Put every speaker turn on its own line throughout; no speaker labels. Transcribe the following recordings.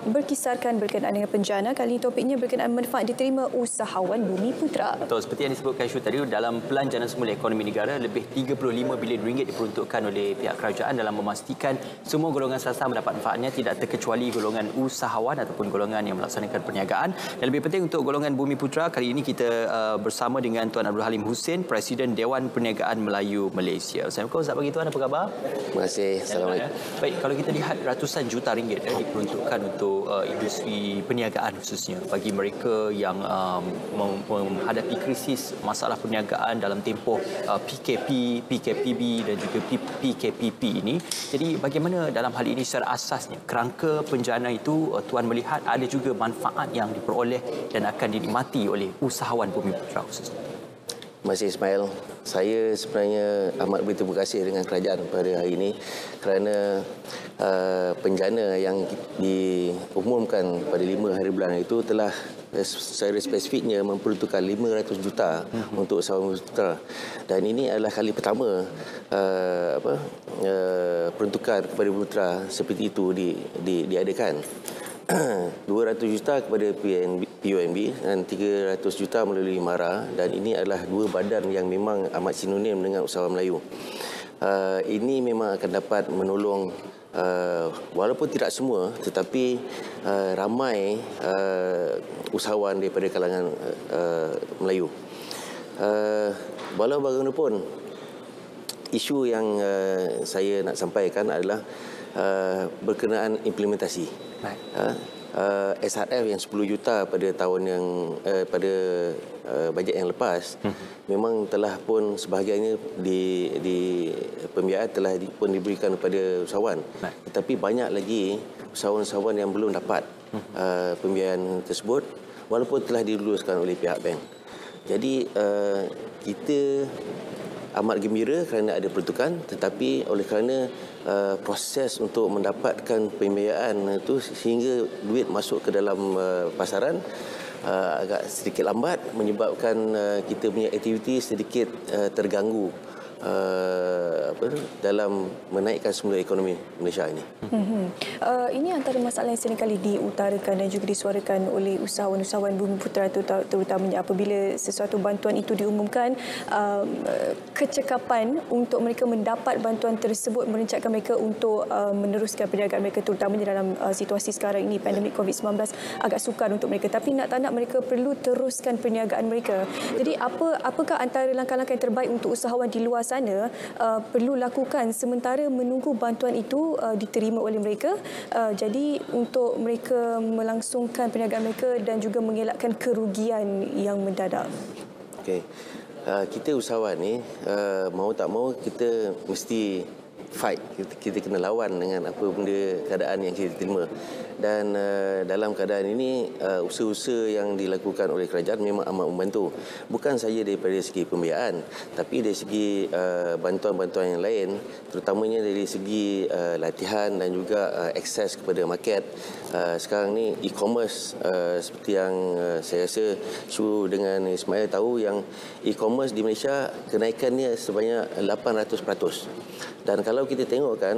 Berkisarkan berkenaan dengan penjana. Kali ini topiknya berkenaan manfaat diterima usahawan Bumi Putra.
Betul, seperti yang disebutkan Syu tadi, dalam Pelan Jana Semula Ekonomi Negara, lebih 35 bilion ringgit diperuntukkan oleh pihak kerajaan dalam memastikan semua golongan sasar mendapat manfaatnya, tidak terkecuali golongan usahawan ataupun golongan yang melaksanakan perniagaan. Dan lebih penting untuk golongan Bumi Putra, kali ini kita bersama dengan Tuan Abdul Halim Hussein, Presiden Dewan Perniagaan Melayu Malaysia. Assalamualaikum, selamat pagi Tuan, apa khabar?
Terima kasih. Assalamualaikum.
Baik, kalau kita lihat ratusan juta ringgit diperuntukkan untuk industri perniagaan khususnya bagi mereka yang menghadapi krisis masalah perniagaan dalam tempoh PKP, PKPB dan juga PKPP ini. Jadi bagaimana dalam hal ini secara asasnya kerangka penjana itu Tuan melihat ada juga manfaat yang diperoleh dan akan dinikmati oleh usahawan Bumi Putra khususnya?
Terima kasih Ismail. Saya sebenarnya amat berterima kasih dengan kerajaan pada hari ini kerana penjana yang diumumkan pada 5 hari bulan itu telah secara spesifiknya memperuntukkan 500 juta untuk usahawan Bumi Putra. Dan ini adalah kali pertama peruntukan kepada Bumi Putra seperti itu diadakan. 200 juta kepada PUMB dan 300 juta melalui MARA, dan ini adalah dua badan yang memang amat sinonim dengan usahawan Melayu. Ini memang akan dapat menolong walaupun tidak semua, tetapi ramai usahawan daripada kalangan Melayu. Walau bagaimanapun, isu yang saya nak sampaikan adalah berkenaan implementasi. SRF yang 10 juta pada tahun yang pada bajet yang lepas memang telah pun sebahagiannya di pembiayaan telah pun diberikan kepada usahawan. Tetapi banyak lagi usahawan-usahawan yang belum dapat pembiayaan tersebut walaupun telah diluluskan oleh pihak bank. Jadi kita amat gembira kerana ada peruntukan, tetapi oleh kerana proses untuk mendapatkan pembiayaan itu sehingga duit masuk ke dalam pasaran agak sedikit lambat, menyebabkan kita punya aktiviti sedikit terganggu dalam menaikkan semula ekonomi Malaysia ini.
Ini antara masalah yang sering kali diutarakan dan juga disuarakan oleh usahawan-usahawan Bumi Putra, terutamanya apabila sesuatu bantuan itu diumumkan, kecekapan untuk mereka mendapat bantuan tersebut merencatkan mereka untuk meneruskan perniagaan mereka, terutamanya dalam situasi sekarang ini, pandemik COVID-19 agak sukar untuk mereka, tapi nak tak nak mereka perlu teruskan perniagaan mereka. Jadi apakah antara langkah-langkah yang terbaik untuk usahawan di luar sana perlu lakukan sementara menunggu bantuan itu diterima oleh mereka, jadi untuk mereka melangsungkan perniagaan mereka dan juga mengelakkan kerugian yang mendadak?
Okey. Kita usahawan ni mau tak mau kita mesti fight, kita kena lawan dengan apa benda keadaan yang kita terima. Dan dalam keadaan ini usaha-usaha yang dilakukan oleh kerajaan memang amat membantu, bukan saja daripada segi pembiayaan, tapi dari segi bantuan-bantuan yang lain, terutamanya dari segi latihan dan juga akses kepada market. Sekarang ni e-commerce, seperti yang saya rasa Syu dengan Ismail tahu, yang e-commerce di Malaysia kenaikannya sebanyak 800%. Dan kalau kita tengokkan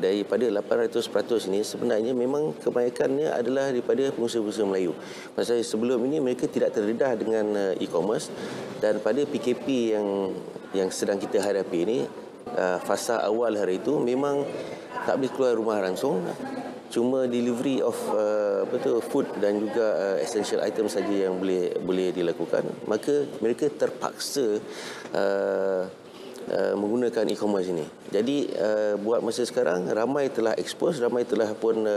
daripada 800% ini sebenarnya memang kebanyakannya adalah daripada pengusaha-pengusaha Melayu. Pasal sebelum ini mereka tidak terdedah dengan e-commerce, dan pada PKP yang sedang kita hadapi ini, fasa awal hari itu memang tak boleh keluar rumah langsung, cuma delivery of food dan juga essential item saja yang boleh dilakukan. Maka mereka terpaksa menggunakan e-commerce ini. Jadi buat masa sekarang ramai telah expose, ramai telah pun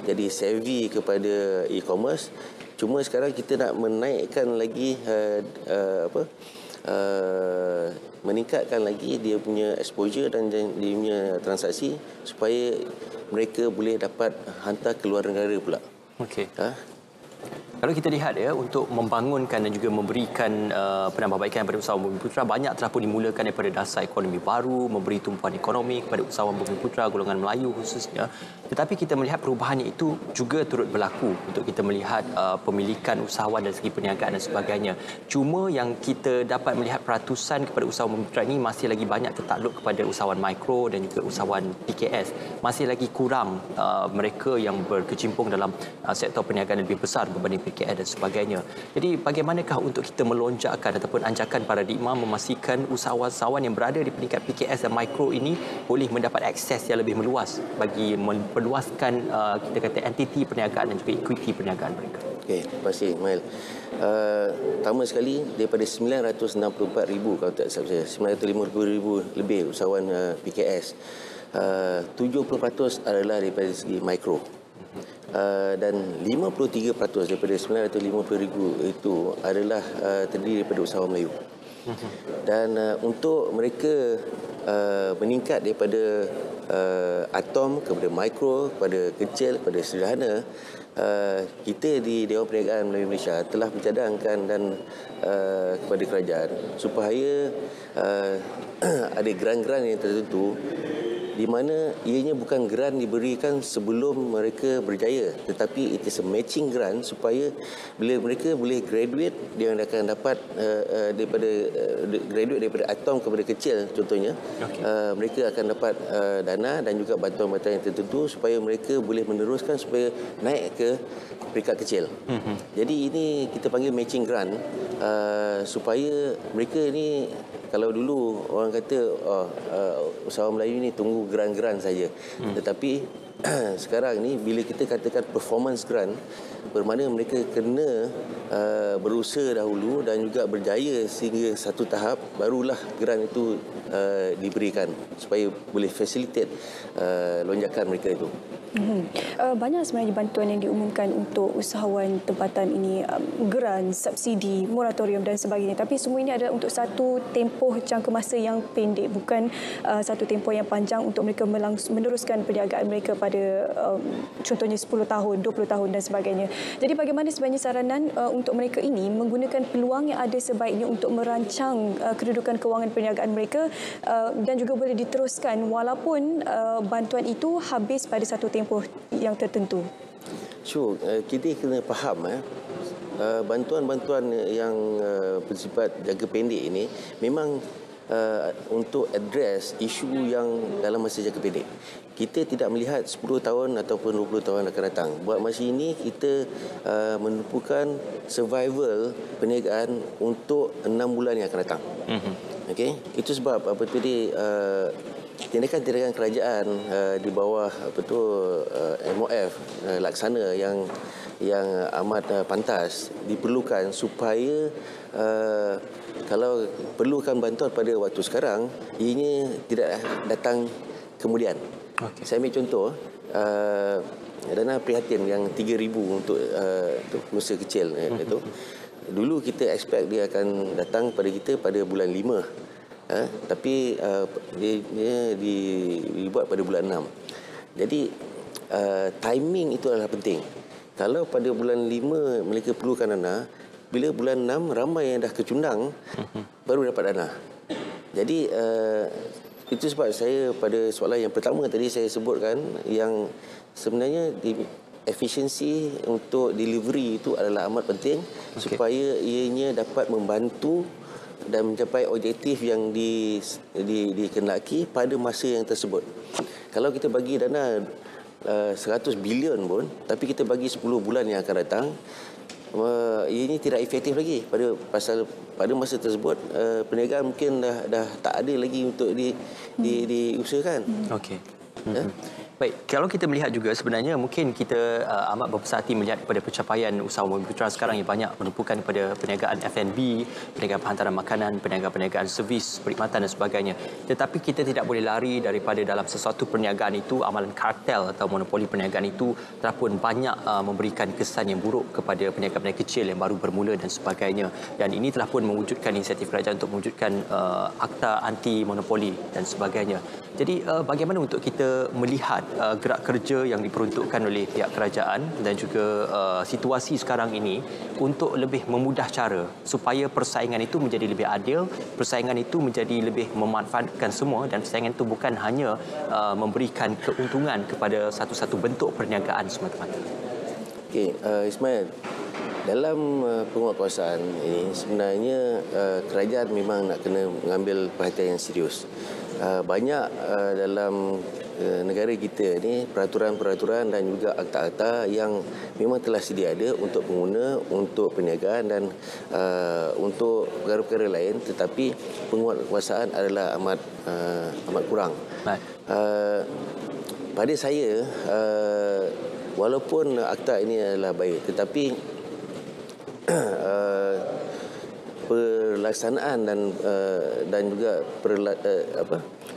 jadi savvy kepada e-commerce. Cuma sekarang kita nak menaikkan lagi meningkatkan lagi dia punya exposure dan dia punya transaksi supaya mereka boleh dapat hantar ke luar negara pula.
Okey. Kalau kita lihat ya, untuk membangunkan dan juga memberikan penambahbaikan kepada usahawan Bumiputera, banyak telah pun dimulakan daripada dasar ekonomi baru, memberi tumpuan ekonomi kepada usahawan Bumiputera, golongan Melayu khususnya. Tetapi kita melihat perubahan itu juga turut berlaku untuk kita melihat pemilikan usahawan dari segi perniagaan dan sebagainya. Cuma yang kita dapat melihat peratusan kepada usahawan Bumiputera ini masih lagi banyak tertakluk kepada usahawan mikro dan juga usahawan PKS. Masih lagi kurang mereka yang berkecimpung dalam sektor perniagaan yang lebih besar berbanding PKS dan sebagainya. Jadi bagaimanakah untuk kita melonjakkan ataupun anjakan paradigma memastikan usahawan-usahawan yang berada di peringkat PKS dan mikro ini boleh mendapat akses yang lebih meluas bagi memperluaskan kita kata entiti perniagaan dan juga equity perniagaan mereka.
Okey, terima kasih Mail. Pertama sekali daripada 964,000 kalau tak salah saya, 950,000 lebih usahawan PKS. 70% adalah daripada segi mikro. Dan 53% daripada 950,000 itu adalah terdiri daripada usahawan Melayu. Dan untuk mereka meningkat daripada atom kepada mikro, kepada kecil, kepada sederhana, kita di Dewan Perniagaan Melayu Malaysia telah mencadangkan dan kepada kerajaan supaya ada geran-geran yang tertentu di mana ianya bukan grant diberikan sebelum mereka berjaya, tetapi it is a matching grant supaya bila mereka boleh graduate, dia akan dapat graduate daripada atom kepada kecil contohnya. Mereka akan dapat dana dan juga bantuan-bantuan yang tertentu supaya mereka boleh meneruskan supaya naik ke peringkat kecil. Jadi ini kita panggil matching grant, supaya mereka ni, kalau dulu orang kata usahawan Melayu ni tunggu geran-geran saja. Tetapi sekarang ni bila kita katakan performance grant, bermakna mereka kena berusaha dahulu dan juga berjaya sehingga satu tahap, barulah grant itu diberikan supaya boleh facilitate lonjakan mereka itu.
Banyak sebenarnya bantuan yang diumumkan untuk usahawan tempatan ini, geran, subsidi, moratorium dan sebagainya. Tapi semua ini adalah untuk satu tempoh jangka masa yang pendek, bukan satu tempoh yang panjang untuk mereka meneruskan perniagaan mereka pada contohnya 10 tahun, 20 tahun dan sebagainya. Jadi bagaimana sebenarnya saranan untuk mereka ini menggunakan peluang yang ada sebaiknya untuk merancang kedudukan kewangan perniagaan mereka dan juga boleh diteruskan walaupun bantuan itu habis pada satu tempoh yang tertentu.
Sure, kita kena faham bantuan-bantuan yang bersifat jangka pendek ini memang untuk address isu yang dalam masa jangka pendek. Kita tidak melihat 10 tahun ataupun 20 tahun akan datang. Buat masa ini kita menumpukan survival perniagaan untuk 6 bulan yang akan datang. Okey, itu sebab apa tadi tindakan-tindakan kerajaan di bawah MOF laksana yang amat pantas diperlukan supaya kalau perlukan bantuan pada waktu sekarang, ianya tidak datang kemudian. Saya ambil contoh dana prihatin yang 3,000 untuk pengusaha kecil itu. Dulu kita expect dia akan datang pada kita pada bulan 5. Tapi dia dibuat pada bulan 6. Jadi timing itu adalah penting. Kalau pada bulan 5 mereka perlukan dana, bila bulan 6 ramai yang dah kecundang baru dapat dana. Jadi itu sebab saya pada soalan yang pertama tadi saya sebutkan yang sebenarnya efisiensi untuk delivery itu adalah amat penting supaya ianya dapat membantu dan mencapai objektif yang dikehendaki pada masa yang tersebut. Kalau kita bagi dana 100 bilion pun, tapi kita bagi 10 bulan yang akan datang, ini tidak efektif lagi pada masa tersebut. Perniagaan mungkin dah tak ada lagi untuk diusahakan.
Okey. Baik, kalau kita melihat juga sebenarnya mungkin kita amat berbesar hati melihat kepada pencapaian usahawan Bumiputera sekarang yang banyak menumpukan kepada perniagaan F&B, perniagaan penghantaran makanan, perniagaan servis, perkhidmatan dan sebagainya. Tetapi kita tidak boleh lari daripada dalam sesuatu perniagaan itu, amalan kartel atau monopoli perniagaan itu telah pun banyak memberikan kesan yang buruk kepada perniagaan kecil yang baru bermula dan sebagainya. Dan ini telah pun mewujudkan inisiatif kerajaan untuk mewujudkan akta anti monopoli dan sebagainya. Jadi bagaimana untuk kita melihat gerak kerja yang diperuntukkan oleh pihak kerajaan dan juga situasi sekarang ini untuk lebih memudah cara supaya persaingan itu menjadi lebih adil, persaingan itu menjadi lebih memanfaatkan semua dan persaingan itu bukan hanya memberikan keuntungan kepada satu-satu bentuk perniagaan semata-mata.
Okey, Ismail, dalam penguatkuasaan ini sebenarnya kerajaan memang nak kena mengambil perhatian yang serius. Banyak dalam negara kita ni peraturan-peraturan dan juga akta-akta yang memang telah sedia ada untuk pengguna, untuk perniagaan dan untuk perkara-perkara lain, tetapi penguatkuasaan adalah amat kurang. Pada saya, walaupun akta ini adalah baik, tetapi pelaksanaan dan juga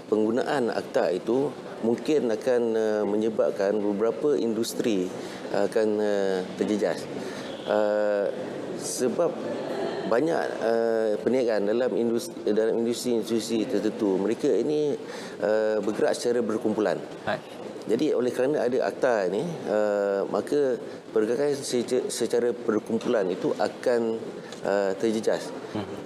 penggunaan akta itu mungkin akan menyebabkan beberapa industri akan terjejas. Sebab banyak perniagaan dalam industri tertentu, mereka ini bergerak secara berkumpulan. Jadi oleh kerana ada akta ini, maka pergerakan secara berkumpulan itu akan terjejas.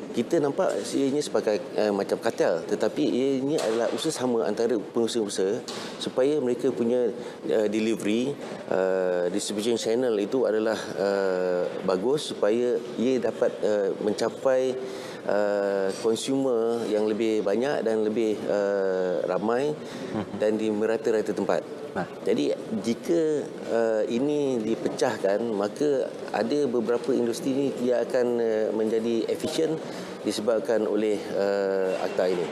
Kita nampak ianya sebagai macam kartel, tetapi ianya adalah usaha sama antara pengusaha-pengusaha supaya mereka punya delivery, distribution channel itu adalah bagus supaya ia dapat mencapai consumer yang lebih banyak dan lebih ramai dan di merata-rata tempat. Jadi jika ini dipecahkan, maka ada beberapa industri ini dia akan menjadi efisien disebabkan oleh akta ini.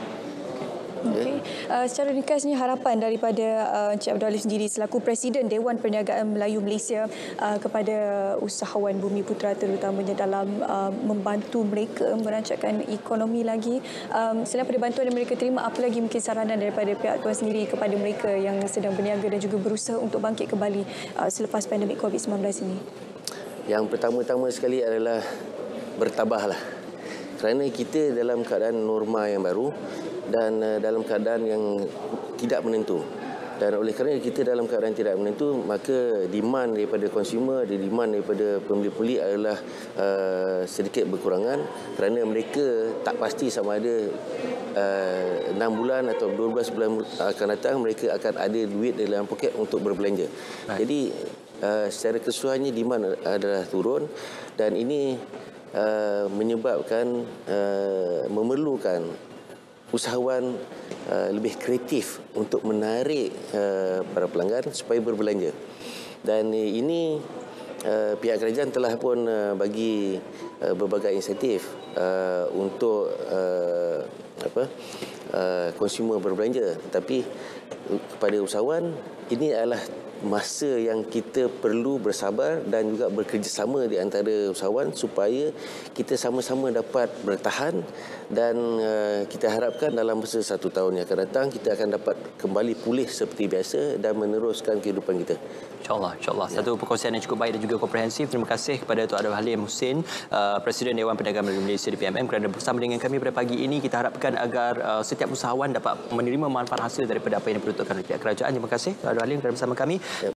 Okay. Secara ringkasnya harapan daripada Encik Abdul Alim sendiri selaku Presiden Dewan Perniagaan Melayu Malaysia kepada usahawan Bumi Putra terutamanya dalam membantu mereka merancangkan ekonomi lagi. Selain pada bantuan yang mereka terima, apa lagi mungkin saranan daripada pihak tuan sendiri kepada mereka yang sedang berniaga dan juga berusaha untuk bangkit kembali selepas pandemik COVID-19 ini?
Yang pertama-tama sekali adalah bertabahlah. Kerana kita dalam keadaan norma yang baru dan dalam keadaan yang tidak menentu. Dan oleh kerana kita dalam keadaan tidak menentu, maka demand daripada konsumer, demand daripada pembeli-pembeli adalah sedikit berkurangan kerana mereka tak pasti sama ada 6 bulan atau 12 bulan akan datang mereka akan ada duit dalam poket untuk berbelanja. Jadi secara keseluruhannya demand adalah turun dan ini menyebabkan memerlukan usahawan lebih kreatif untuk menarik para pelanggan supaya berbelanja. Dan ini pihak kerajaan telah pun bagi berbagai insentif untuk konsumer berbelanja. Tetapi kepada usahawan ini adalah masa yang kita perlu bersabar dan juga bekerjasama di antara usahawan supaya kita sama-sama dapat bertahan dan kita harapkan dalam masa 1 tahun yang akan datang kita akan dapat kembali pulih seperti biasa dan meneruskan kehidupan kita.
InsyaAllah. Satu perkongsian yang cukup baik dan juga komprehensif. Terima kasih kepada Tuan Abdul Halim Hussein, Presiden Dewan Perdagangan Melayu Malaysia DPMM kerana bersama dengan kami pada pagi ini. Kita harapkan agar setiap usahawan dapat menerima manfaat hasil daripada apa yang diperuntukkan oleh pihak kerajaan. Terima kasih Tuan Abdul Halim kerana bersama kami.